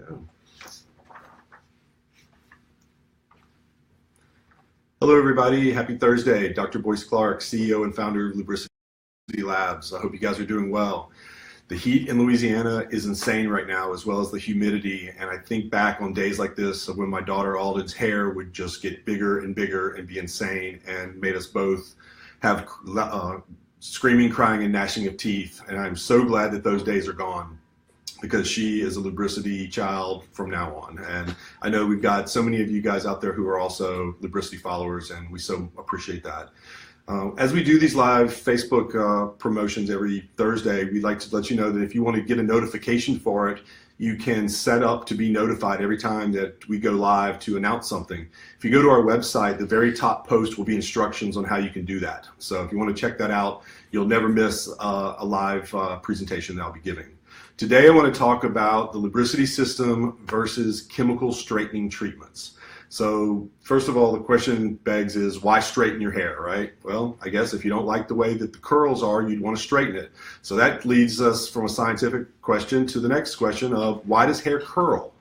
Go. Hello, everybody. Happy Thursday. Dr. Boyce Clark, CEO and founder of Lubricity Labs. I hope you guys are doing well. The heat in Louisiana is insane right now, as well as the humidity. And I think back on days like this of when my daughter Alden's hair would just get bigger and bigger and be insane, and made us both have screaming, crying, and gnashing of teeth. And I'm so glad that those days are gone, because she is a Lubricity child from now on. And I know we've got so many of you guys out there who are also Lubricity followers, and we so appreciate that. As we do these live Facebook promotions every Thursday, we'd like to let you know that if you want to get a notification for it, you can set up to be notified every time that we go live to announce something. If you go to our website, the very top post will be instructions on how you can do that. So if you want to check that out, you'll never miss a live presentation that I'll be giving. Today I want to talk about the Lubricity System versus chemical straightening treatments. So first of all, the question begs is, why straighten your hair, right? Well, I guess if you don't like the way that the curls are, you'd want to straighten it. So that leads us from a scientific question to the next question of, why does hair curl?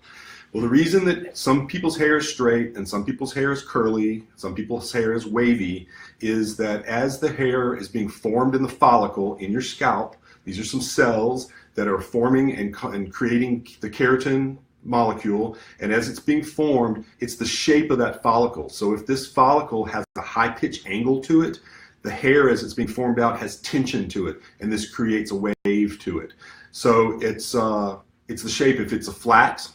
Well, the reason that some people's hair is straight and some people's hair is curly, some people's hair is wavy, is that as the hair is being formed in the follicle in your scalp, these are some cells that are forming and creating the keratin molecule, and as it's being formed, it's the shape of that follicle. So if this follicle has a high pitch angle to it, the hair as it's being formed out has tension to it, and this creates a wave to it. So it's the shape. If it's a flat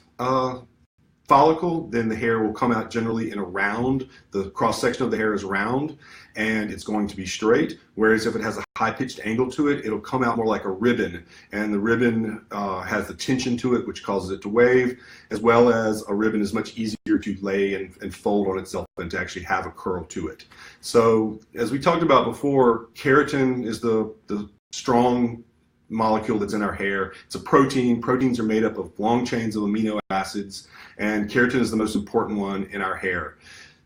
follicle, then the hair will come out generally in a round. The cross section of the hair is round, and it's going to be straight. Whereas if it has a high-pitched angle to it, it'll come out more like a ribbon, and the ribbon has the tension to it, which causes it to wave, as well as a ribbon is much easier to lay and fold on itself than to actually have a curl to it. So as we talked about before, keratin is the strong molecule that's in our hair. It's a protein. Proteins are made up of long chains of amino acids, and keratin is the most important one in our hair.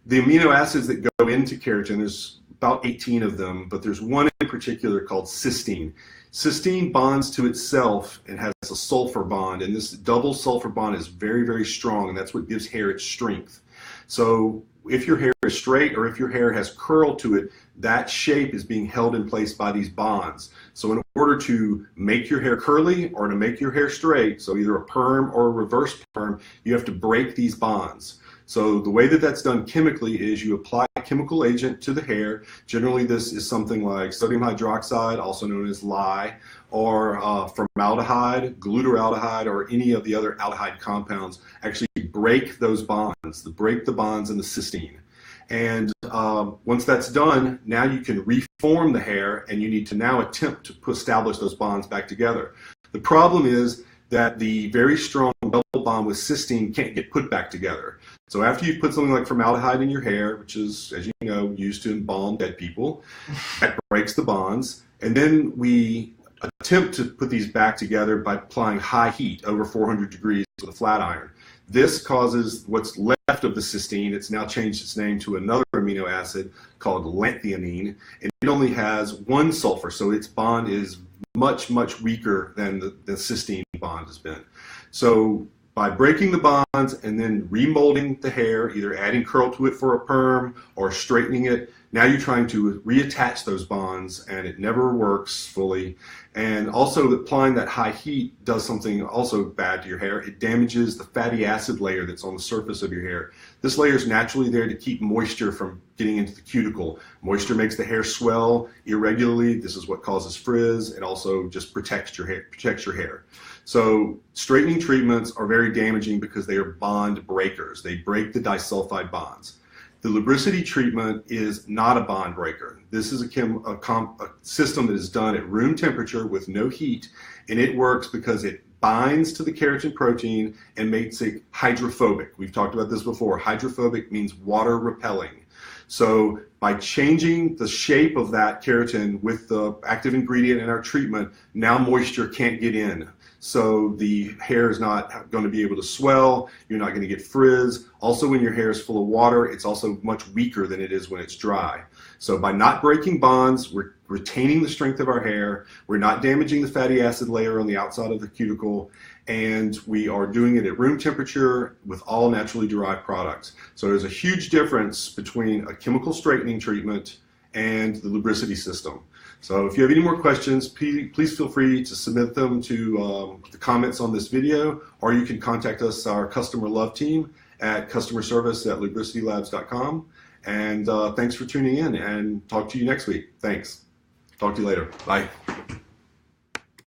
The amino acids that go into keratin, there's about 18 of them, but there's one in particular called cysteine. Cysteine bonds to itself and has a sulfur bond, and this double sulfur bond is very, very strong, and that's what gives hair its strength. So if your hair is straight or if your hair has curl to it, that shape is being held in place by these bonds. So in order to make your hair curly or to make your hair straight, so either a perm or a reverse perm, you have to break these bonds. So the way that that's done chemically is you apply a chemical agent to the hair. Generally this is something like sodium hydroxide, also known as lye, or formaldehyde, glutaraldehyde, or any of the other aldehyde compounds. Actually break those bonds, break the bonds in the cysteine. And once that's done, now you can reform the hair, and you need to now attempt to establish those bonds back together. The problem is that the very strong double bond with cysteine can't get put back together. So after you put something like formaldehyde in your hair, which is, as you know, used to embalm dead people, that breaks the bonds. And then we attempt to put these back together by applying high heat, over 400 degrees with a flat iron. This causes what's left of the cysteine. It's now changed its name to another amino acid called lanthionine, and it only has one sulfur, so its bond is much, much weaker than the cysteine bond has been. So by breaking the bonds and then remolding the hair, either adding curl to it for a perm or straightening it, now you're trying to reattach those bonds, and it never works fully. And also applying that high heat does something also bad to your hair. It damages the fatty acid layer that's on the surface of your hair. This layer is naturally there to keep moisture from getting into the cuticle. Moisture makes the hair swell irregularly. This is what causes frizz. It also just protects your hair. So straightening treatments are very damaging because they are bond breakers. They break the disulfide bonds. The lubricity treatment is not a bond breaker. This is a system that is done at room temperature with no heat, and it works because it binds to the keratin protein and makes it hydrophobic. We've talked about this before. Hydrophobic means water repelling. So by changing the shape of that keratin with the active ingredient in our treatment, now moisture can't get in. So the hair is not going to be able to swell, you're not going to get frizz. Also, when your hair is full of water, it's also much weaker than it is when it's dry. So by not breaking bonds, we're retaining the strength of our hair, we're not damaging the fatty acid layer on the outside of the cuticle, and we are doing it at room temperature with all naturally derived products. So there's a huge difference between a chemical straightening treatment and the Lubricity System. So if you have any more questions, please feel free to submit them to the comments on this video, or you can contact us, our customer love team, at customerservice@lubricitylabs.com. And thanks for tuning in, and talk to you next week. Thanks. Talk to you later. Bye.